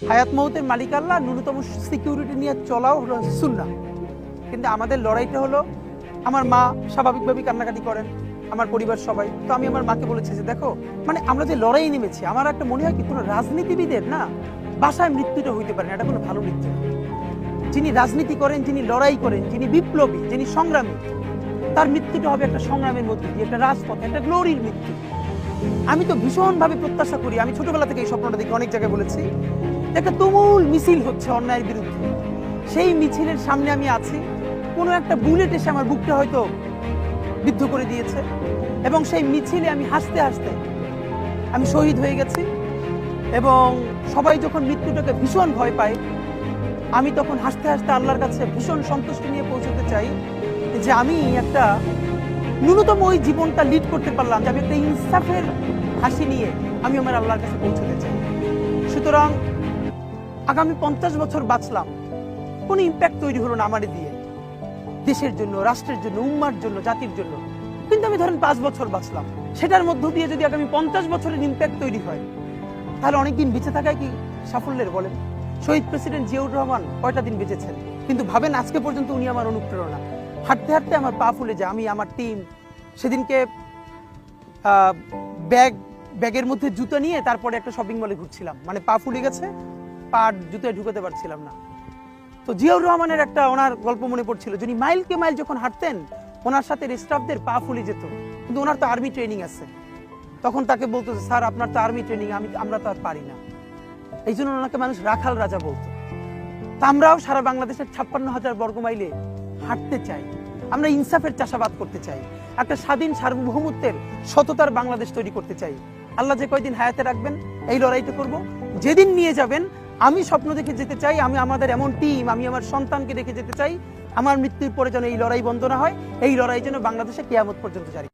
হায়াত মৌতের মালিক আল্লাহ, ন্যূনতম সিকিউরিটি নিয়ে চলাও হলো সুন্নাহ। কিন্তু আমাদের লড়াইটা হলো, আমার মা স্বাভাবিকভাবেই কান্নাকাটি করেন, আমার পরিবার সবাই। তো আমি আমার মাকে বলেছি যে দেখো, মানে আমরা যে লড়াই নেমেছি, আমার একটা মনে হয় কি কোনো রাজনীতিবিদের না বাসায় মৃত্যুটা হইতে পারে না, এটা কোনো ভালো মৃত্যু না। যিনি রাজনীতি করেন, যিনি লড়াই করেন, যিনি বিপ্লবী, যিনি সংগ্রামী, তার মৃত্যুটা হবে একটা সংগ্রামের মধ্যে দিয়ে, একটা রাজপথে, একটা গ্লোরির মৃত্যু। আমি তো ভীষণভাবে প্রত্যাশা করি, আমি ছোটবেলা থেকে এই স্বপ্নটা দেখি, অনেক জায়গায় বলেছি, একটা তুমুল মিছিল হচ্ছে অন্যায়ের বিরুদ্ধে, সেই মিছিলের সামনে আমি আছি, কোনো একটা বুলেট এসে আমার বুকটা হয়তো বিদ্ধ করে দিয়েছে, এবং সেই মিছিলে আমি হাসতে হাসতে আমি শহীদ হয়ে গেছি। এবং সবাই যখন মৃত্যুটাকে ভীষণ ভয় পায়, আমি তখন হাসতে হাসতে আল্লাহর কাছে ভীষণ সন্তুষ্টি নিয়ে পৌঁছতে চাই যে আমি একটা ন্যূনতম ওই জীবনটা লিড করতে পারলাম, যে আমি একটা ইনসাফের হাসি নিয়ে আমি আমার আল্লাহর কাছে পৌঁছতে চাই। সুতরাং আগামী 50 বছর বাঁচলাম, কোনো ইম্প্যাক্ট তৈরি হলো না আমারে দিয়ে, দেশের জন্য, রাষ্ট্রের জন্য, উম্মার জন্য, জাতির জন্য। কিন্তু আমি ধরেন 5 বছর বাঁচলাম, সেটার মধ্য দিয়ে যদি আগামী 50 বছরের ইম্প্যাক্ট তৈরি হয়, তাহলে অনেকদিন বেঁচে থাকায় কি সাফল্যের বলেন? শহীদ প্রেসিডেন্ট জিয়াউর রহমান কয়টা দিন বেঁচেছেন, কিন্তু ভাবেন আজকে পর্যন্ত উনি আমার অনুপ্রেরণা। হাঁটতে হাঁটতে আমার পা ফুলে যায়, আমি, আমার টিম, সেদিনকে ব্যাগের মধ্যে জুতো নিয়ে তারপরে একটা শপিং মলে ঘুরছিলাম, মানে পা ফুলে গেছে, পা জুতোয় ঢুকাতে পারছিলাম না। তো জিয়াউর রহমানের একটা ওনার গল্প মনে পড়ছিল, যিনি মাইলকে মাইল যখন হাঁটতেন, ওনার সাথে স্টাফদের পা ফুলে যেত, কিন্তু ওনার তো আর্মি ট্রেনিং আছে। তখন তাকে বলতো, স্যার আপনার তো আর্মি ট্রেনিং, আমরা তো আর পারি না। এই জন্য ওনাকে মানুষ রাখাল রাজা বলতো। তা আমরাও সারা বাংলাদেশের 56,000 বর্গ মাইলে হাঁটতে চাই, আমরা ইনসাফের চাষাবাদ করতে চাই, একটা স্বাধীন সার্বভৌমত্বের সততার বাংলাদেশ তৈরি করতে চাই। আল্লাহ যে কয়দিন হায়াতে রাখবেন এই লড়াইটা করব। যেদিন নিয়ে যাবেন, আমি স্বপ্ন দেখে যেতে চাই, আমি আমাদের এমন টিম, আমি আমার সন্তানকে রেখে যেতে চাই, আমার মৃত্যুর পরে যেন এই লড়াই বন্ধ না হয়, এই লড়াই যেন বাংলাদেশে কিয়ামত পর্যন্ত জারি।